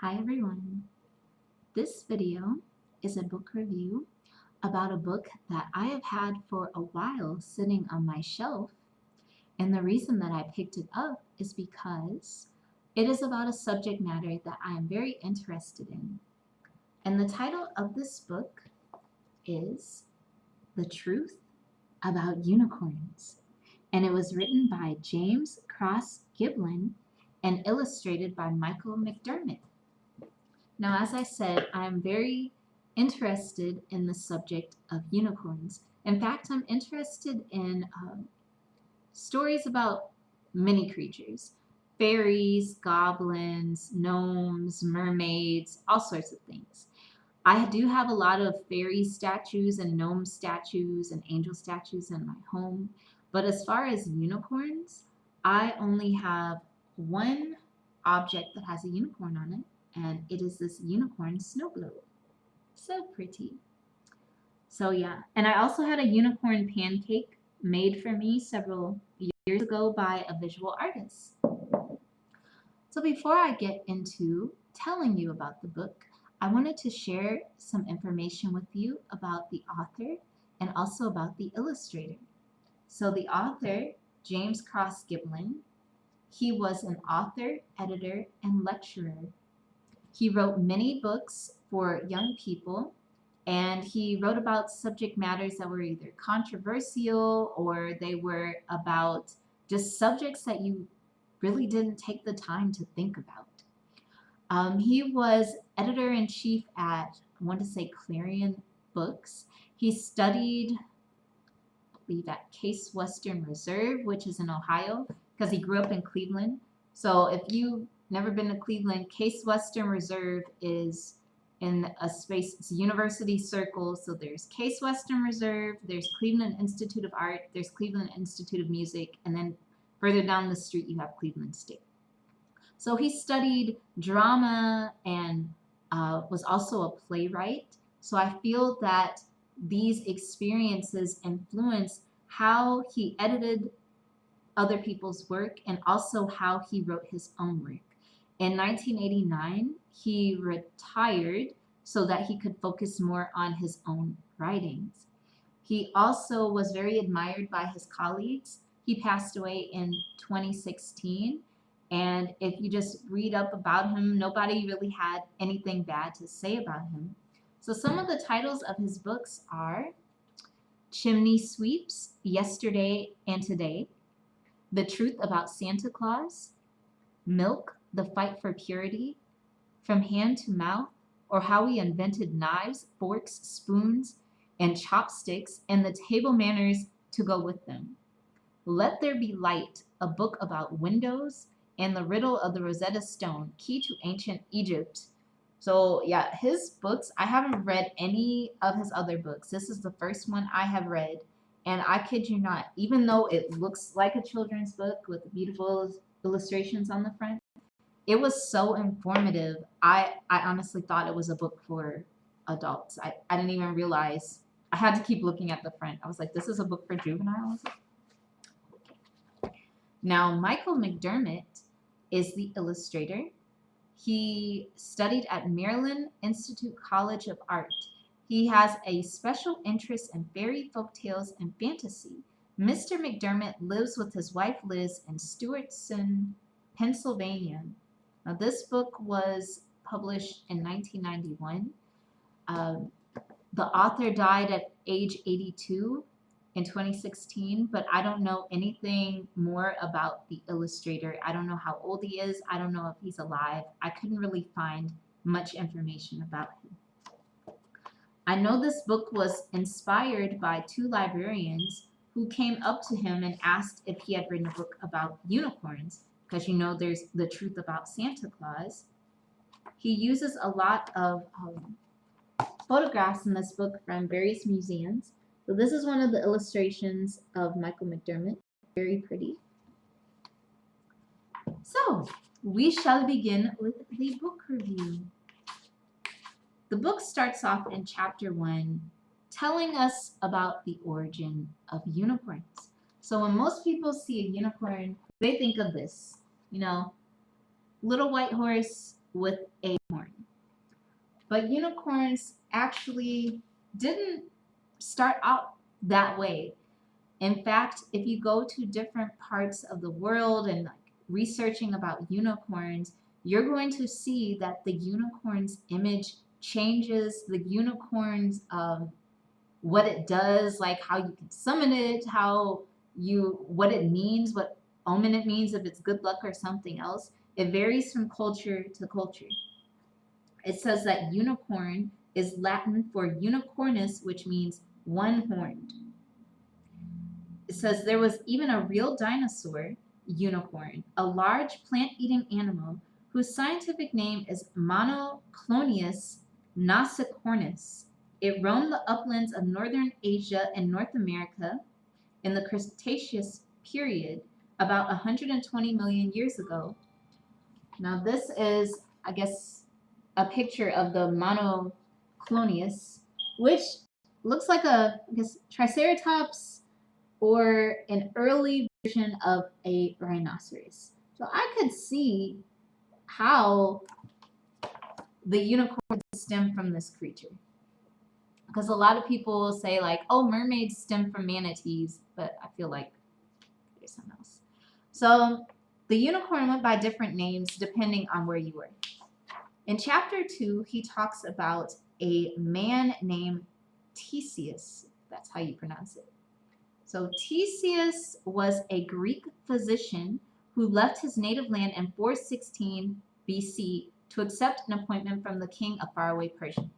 Hi everyone. This video is a book review about a book that I have had for a while sitting on my shelf, and the reason that I picked it up is because it is about a subject matter that I am very interested in. And the title of this book is The Truth About Unicorns. And it was written by James Cross Giblin and illustrated by Michael McDermott. Now, as I said, I'm very interested in the subject of unicorns. In fact, I'm interested in stories about many creatures, fairies, goblins, gnomes, mermaids, all sorts of things. I do have a lot of fairy statues and gnome statues and angel statues in my home, but as far as unicorns, I only have one object that has a unicorn on it, and it is this unicorn snow globe. So pretty. So yeah, and I also had a unicorn pancake made for me several years ago by a visual artist. So before I get into telling you about the book, I wanted to share some information with you about the author and also about the illustrator. So the author, James Cross Giblin, he was an author, editor, and lecturer. He wrote many books for young people, and he wrote about subject matters that were either controversial or they were about just subjects that you really didn't take the time to think about. He was editor in chief at, I want to say, Clarion Books. He studied, I believe, at Case Western Reserve, which is in Ohio, because he grew up in Cleveland. So if you've never been to Cleveland, Case Western Reserve is in a space, it's a university circle. So there's Case Western Reserve, there's Cleveland Institute of Art, there's Cleveland Institute of Music, and then further down the street you have Cleveland State. So he studied drama and was also a playwright. So I feel that these experiences influence how he edited other people's work and also how he wrote his own work. In 1989, he retired so that he could focus more on his own writings. He also was very admired by his colleagues. He passed away in 2016. And if you just read up about him, nobody really had anything bad to say about him. So some of the titles of his books are Chimney Sweeps, Yesterday and Today, The Truth About Santa Claus, Milk, The Fight for Purity, From Hand to Mouth, or How We Invented Knives, Forks, Spoons, and Chopsticks, and the Table Manners to go with them. Let There Be Light, a book about windows, and The Riddle of the Rosetta Stone, Key to Ancient Egypt. So yeah, his books, I haven't read any of his other books. This is the first one I have read. And I kid you not, even though it looks like a children's book with beautiful illustrations on the front, it was so informative. I honestly thought it was a book for adults. I didn't even realize. I had to keep looking at the front. I was like, this is a book for juveniles? Now, Michael McDermott is the illustrator. He studied at Maryland Institute College of Art. He has a special interest in fairy folk tales and fantasy. Mr. McDermott lives with his wife Liz in Stewartson, Pennsylvania. Now, this book was published in 1991. The author died at age 82 in 2016, but I don't know anything more about the illustrator. I don't know how old he is. I don't know if he's alive. I couldn't really find much information about him. I know this book was inspired by two librarians who came up to him and asked if he had written a book about unicorns, because you know there's The Truth About Santa Claus. He uses a lot of photographs in this book from various museums. So this is one of the illustrations of Michael McDermott. Very pretty. So we shall begin with the book review. The book starts off in chapter 1 telling us about the origin of unicorns. So when most people see a unicorn, they think of this, little white horse with a horn. But unicorns actually didn't start out that way. In fact, if you go to different parts of the world and like researching about unicorns, you're going to see that the unicorn's image changes, the unicorn's what it does, like how you can summon it, what it means, what omen it means, if it's good luck or something else. It varies from culture to culture. It says that unicorn is Latin for unicornus, which means one horned. It says there was even a real dinosaur, unicorn, a large plant-eating animal whose scientific name is Monoclonius nasicornis. It roamed the uplands of northern Asia and North America in the Cretaceous period about 120 million years ago. Now this is, I guess, a picture of the Monoclonius, which looks like I guess, Triceratops or an early version of a rhinoceros. So I could see how the unicorn stem from this creature. Because a lot of people say like, oh, mermaids stem from manatees, but I feel like there's something else. So the unicorn went by different names depending on where you were. In chapter 2, he talks about a man named Theseus. That's how you pronounce it. So Theseus was a Greek physician who left his native land in 416 BC to accept an appointment from the king of faraway Persia.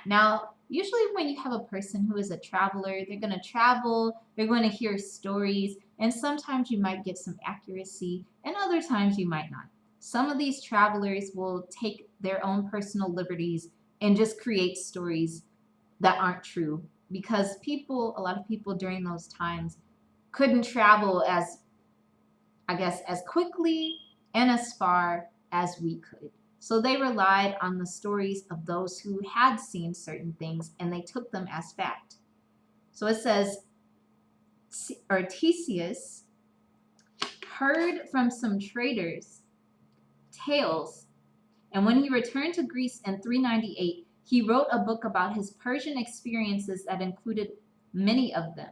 Now, usually when you have a person who is a traveler, they're going to travel, they're going to hear stories, and sometimes you might get some accuracy, and other times you might not. Some of these travelers will take their own personal liberties and just create stories that aren't true, because a lot of people during those times couldn't travel as quickly and as far as we could. So they relied on the stories of those who had seen certain things and they took them as fact. So it says, Theseus heard from some traders tales, and when he returned to Greece in 398, he wrote a book about his Persian experiences that included many of them.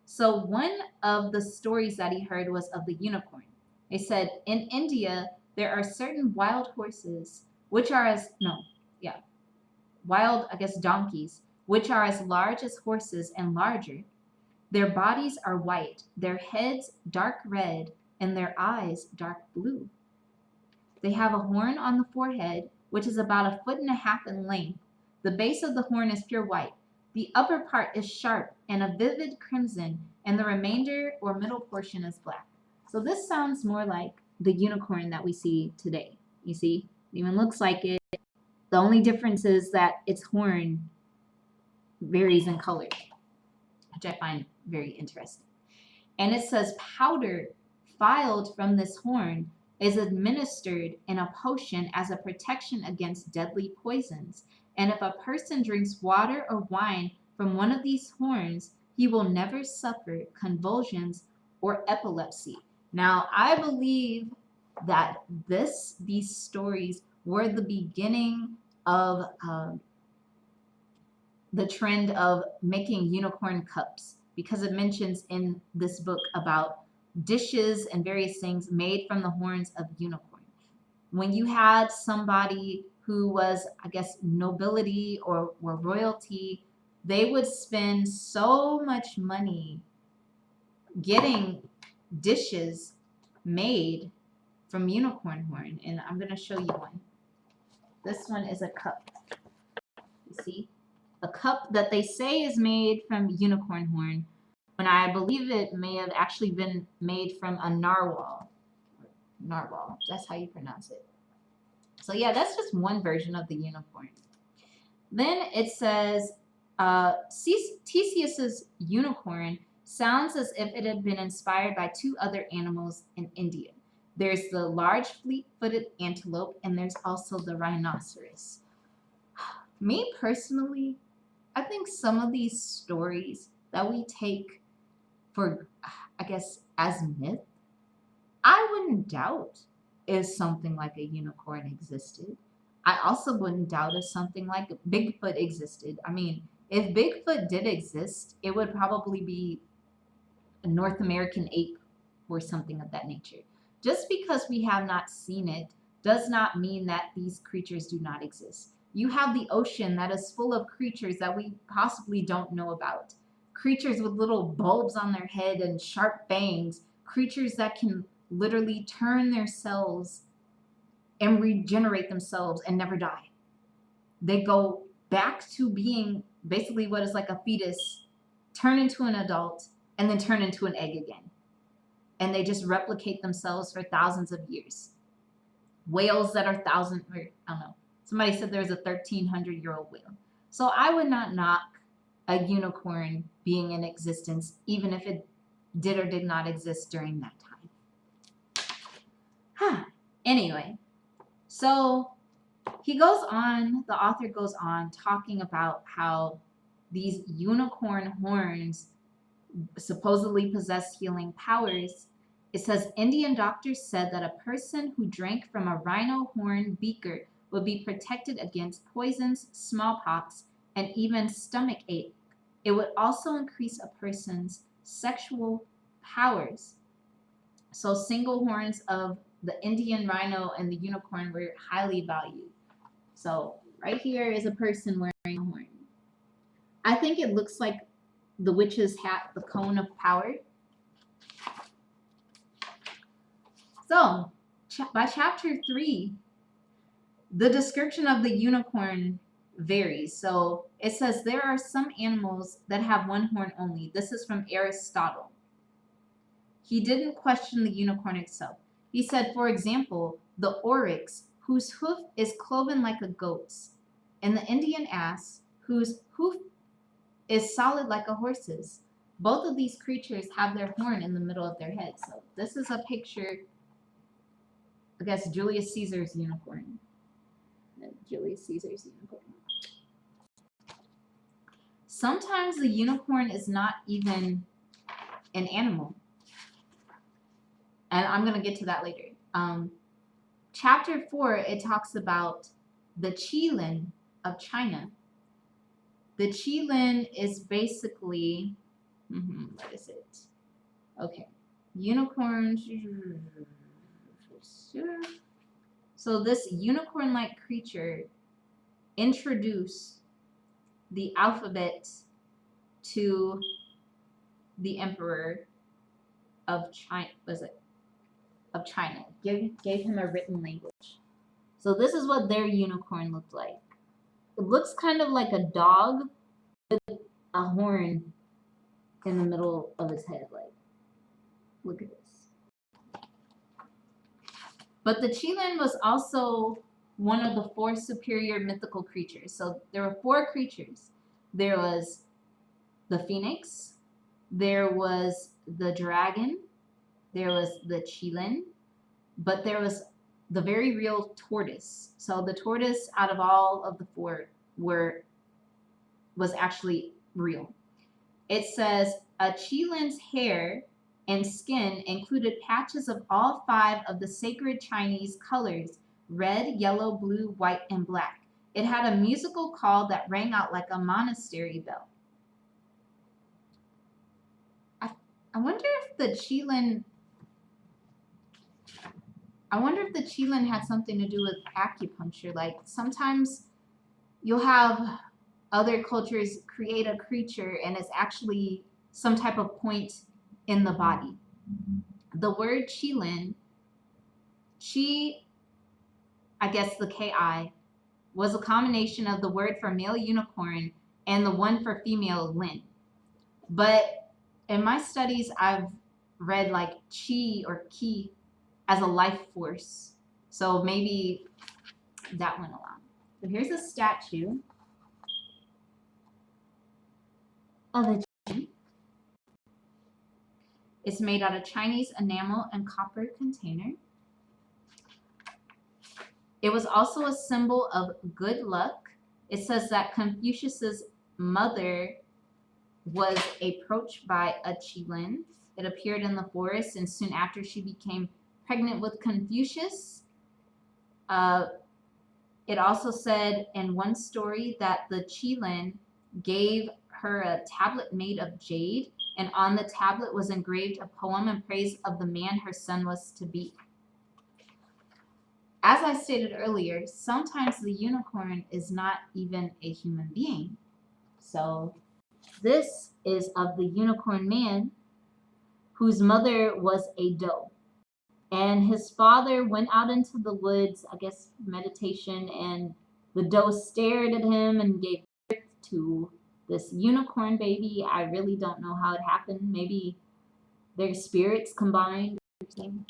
So one of the stories that he heard was of the unicorn. They said, in India, there are certain wild horses, wild, donkeys, which are as large as horses and larger. Their bodies are white, their heads dark red, and their eyes dark blue. They have a horn on the forehead, which is about 1.5 feet in length. The base of the horn is pure white. The upper part is sharp and a vivid crimson, and the remainder or middle portion is black. So this sounds more like the unicorn that we see today. You see, it even looks like it. The only difference is that its horn varies in color, which I find very interesting. And it says powder filed from this horn is administered in a potion as a protection against deadly poisons. And if a person drinks water or wine from one of these horns, he will never suffer convulsions or epilepsy. Now, I believe that these stories were the beginning of the trend of making unicorn cups, because it mentions in this book about dishes and various things made from the horns of unicorn. When you had somebody who was, nobility or royalty, they would spend so much money getting dishes made from unicorn horn. And I'm going to show you one. This one is a cup. You see? A cup that they say is made from unicorn horn, when I believe it may have actually been made from a narwhal. Narwhal, that's how you pronounce it. So yeah, that's just one version of the unicorn. Then it says, Theseus's unicorn sounds as if it had been inspired by 2 other animals in India. There's the large fleet-footed antelope, and there's also the rhinoceros. Me personally, I think some of these stories that we take for, as myth, I wouldn't doubt if something like a unicorn existed. I also wouldn't doubt if something like Bigfoot existed. I mean, if Bigfoot did exist, it would probably be a North American ape or something of that nature. Just because we have not seen it does not mean that these creatures do not exist. You have the ocean that is full of creatures that we possibly don't know about. Creatures with little bulbs on their head and sharp fangs. Creatures that can literally turn their cells and regenerate themselves and never die. They go back to being basically what is like a fetus, turn into an adult, and then turn into an egg again. And they just replicate themselves for thousands of years. Whales that are thousand, or I don't know. Somebody said there's a 1,300-year-old whale. So I would not knock a unicorn being in existence, even if it did or did not exist during that time. Anyway, so he goes on, the author goes on talking about how these unicorn horns supposedly possess healing powers. It says Indian doctors said that a person who drank from a rhino horn beaker would be protected against poisons, smallpox, and even stomach ache. It would also increase a person's sexual powers. So single horns of the Indian rhino and the unicorn were highly valued. So right here is a person wearing a horn. I think it looks like the witch's hat, the cone of power. So by chapter 3, the description of the unicorn varies. So it says there are some animals that have one horn only. This is from Aristotle. He didn't question the unicorn itself. He said, for example, the oryx, whose hoof is cloven like a goat's, and the Indian ass, whose hoof is solid like a horse's. Both of these creatures have their horn in the middle of their head. So this is a picture, I guess, Julius Caesar's unicorn. Julius Caesar's unicorn. Sometimes the unicorn is not even an animal. And I'm going to get to that later. Chapter 4, it talks about the Chilin of China. The Chilin is basically, what is it? Okay. Unicorns. So this unicorn-like creature introduced the alphabet to the emperor of China. Of China. Gave him a written language. So this is what their unicorn looked like. It looks kind of like a dog with a horn in the middle of his head. Like, look at this. But the Chilin was also one of the 4 superior mythical creatures. So there were 4 creatures. There was the phoenix, there was the dragon, there was the Chilin, but there was the very real tortoise. So the tortoise out of all of the 4 was actually real. It says a Chilin's hair and skin included patches of all 5 of the sacred Chinese colors: red, yellow, blue, white, and black. It had a musical call that rang out like a monastery bell. I wonder if the Chilin had something to do with acupuncture. Like sometimes you'll have other cultures create a creature and it's actually some type of point in the body. The word Chilin, I guess the Ki, was a combination of the word for male unicorn and the one for female lin. But in my studies, I've read like chi or ki as a life force. So maybe that went along. So here's a statue of a Chilin. It's made out of Chinese enamel and copper container. It was also a symbol of good luck. It says that Confucius's mother was approached by a Chilin. It appeared in the forest, and soon after she became pregnant with Confucius. It It also said in one story that the Chilin gave her a tablet made of jade, and on the tablet was engraved a poem in praise of the man her son was to be. As I stated earlier, sometimes the unicorn is not even a human being. So this is of the unicorn man whose mother was a doe. And his father went out into the woods, I guess meditation, and the doe stared at him and gave birth to this unicorn baby. I really don't know how it happened. Maybe their spirits combined or something.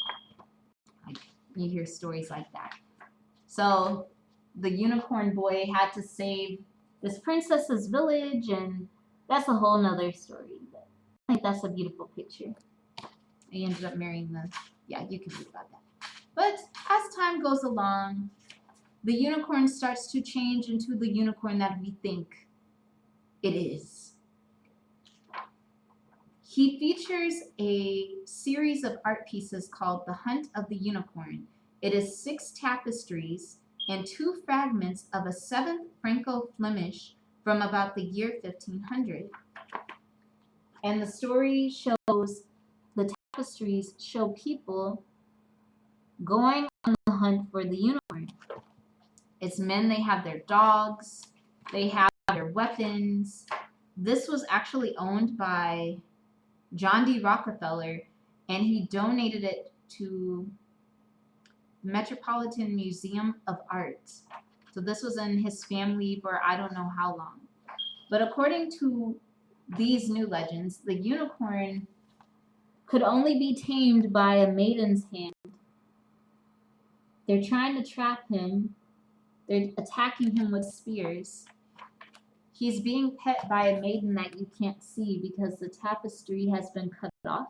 You hear stories like that. So the unicorn boy had to save this princess's village, and that's a whole nother story. But I think that's a beautiful picture. He ended up marrying yeah, you can read about that. But as time goes along, the unicorn starts to change into the unicorn that we think it is. He features a series of art pieces called The Hunt of the Unicorn. It is 6 tapestries and 2 fragments of a 7th Franco-Flemish from about the year 1500. And the story shows, the tapestries show people going on the hunt for the unicorn. It's men, they have their dogs, they have their weapons. This was actually owned by John D. Rockefeller, and he donated it to the Metropolitan Museum of Art. So this was in his family for I don't know how long. But according to these new legends, the unicorn could only be tamed by a maiden's hand. They're trying to trap him. They're attacking him with spears. He's being pet by a maiden that you can't see because the tapestry has been cut off.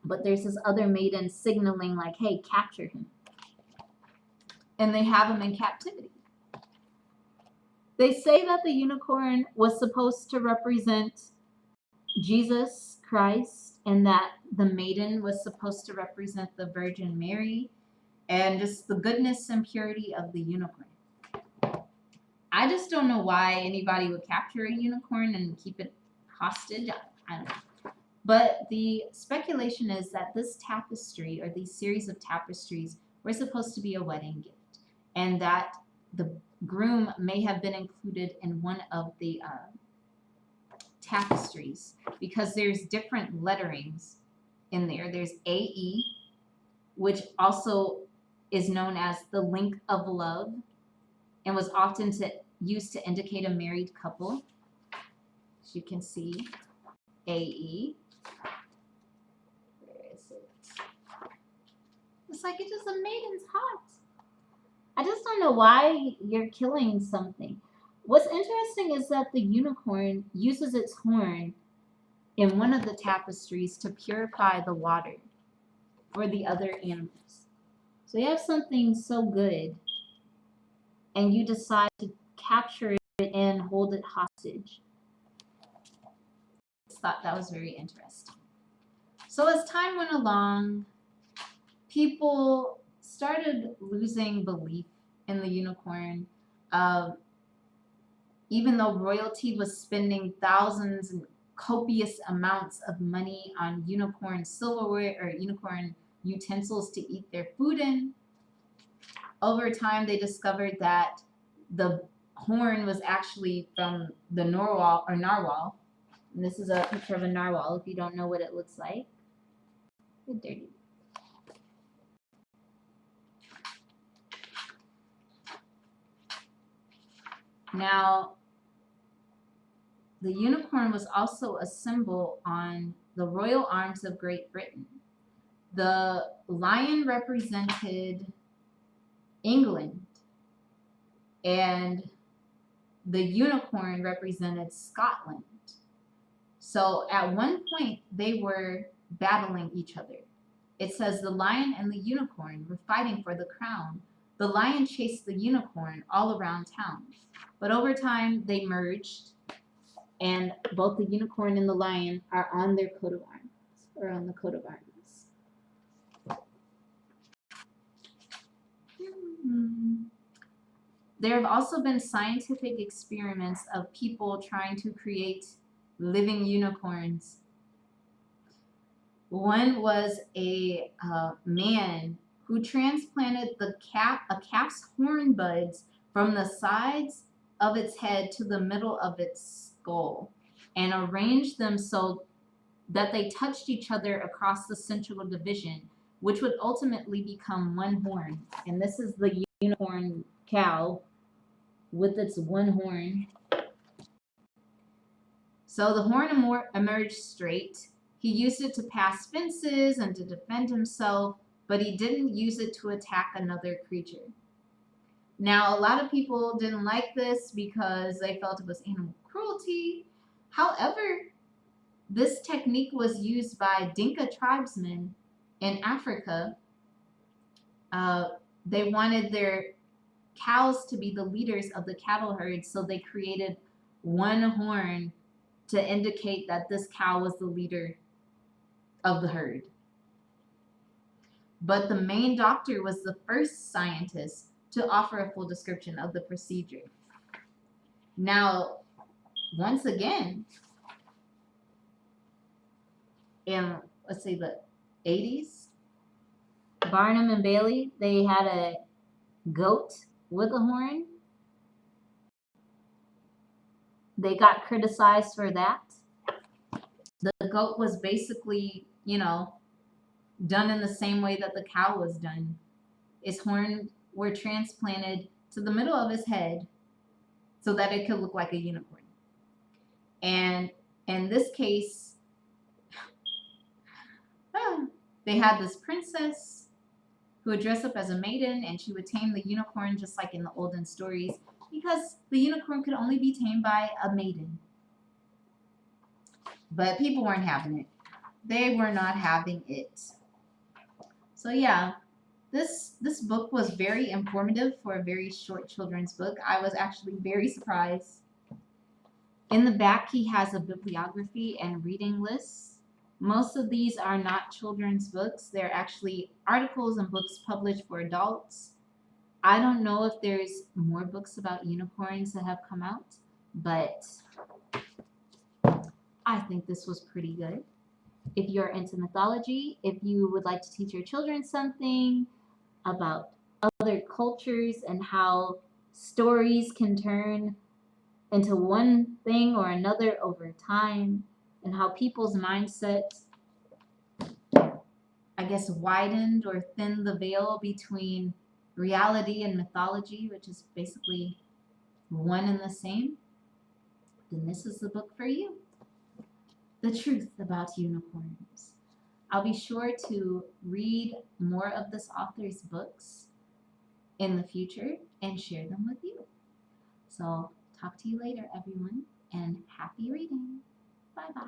But there's this other maiden signaling like, hey, capture him. And they have him in captivity. They say that the unicorn was supposed to represent Jesus Christ, and that the maiden was supposed to represent the Virgin Mary, and just the goodness and purity of the unicorn. I just don't know why anybody would capture a unicorn and keep it hostage. I don't know. But the speculation is that this tapestry, or these series of tapestries, were supposed to be a wedding gift, and that the groom may have been included in one of the tapestries, because there's different letterings in there. There's AE, which also is known as the link of love, and was often used to indicate a married couple. As you can see, AE. Where is it? It's like it's just a maiden's heart. I just don't know why you're killing something. What's interesting is that the unicorn uses its horn in one of the tapestries to purify the water for the other animals. So you have something so good, and you decide to capture it and hold it hostage. I thought that was very interesting. So as time went along, people started losing belief in the unicorn. Even though royalty was spending thousands and copious amounts of money on unicorn silverware or unicorn utensils to eat their food in, over time they discovered that the horn was actually from the Norwal. And this is a picture of a narwhal if you don't know what it looks like. It's dirty. Now, the unicorn was also a symbol on the royal arms of Great Britain. The lion represented England, and the unicorn represented Scotland. So at one point, they were battling each other. It says the lion and the unicorn were fighting for the crown. The lion chased the unicorn all around town. But over time, they merged, and both the unicorn and the lion are on their coat of arms, or on the coat of arms. There have also been scientific experiments of people trying to create living unicorns. One was a man who transplanted a calf's horn buds from the sides of its head to the middle of its skull and arranged them so that they touched each other across the central division, which would ultimately become one horn. And this is the unicorn cow with its one horn. So the horn emerged straight. He used it to pass fences and to defend himself, but he didn't use it to attack another creature. Now, a lot of people didn't like this because they felt it was animal cruelty. However, this technique was used by Dinka tribesmen in Africa. They wanted their cows to be the leaders of the cattle herd, so they created one horn to indicate that this cow was the leader of the herd. But the main doctor was the first scientist to offer a full description of the procedure. Now, once again, in, let's say, the 80s, Barnum and Bailey, they had a goat with a horn. They got criticized for that. The goat was basically, done in the same way that the cow was done. His horns were transplanted to the middle of his head so that it could look like a unicorn. And in this case, they had this princess who would dress up as a maiden, and she would tame the unicorn just like in the olden stories, because the unicorn could only be tamed by a maiden. But people weren't having it. They were not having it. So yeah, this book was very informative for a very short children's book. I was actually very surprised. In the back, he has a bibliography and reading lists. Most of these are not children's books. They're actually articles and books published for adults. I don't know if there's more books about unicorns that have come out, but I think this was pretty good. If you're into mythology, if you would like to teach your children something about other cultures and how stories can turn into one thing or another over time, and how people's mindsets, I guess, widened or thinned the veil between reality and mythology, which is basically one and the same, then this is the book for you. The Truth About Unicorns. I'll be sure to read more of this author's books in the future and share them with you. So talk to you later, everyone, and happy reading. Bye-bye.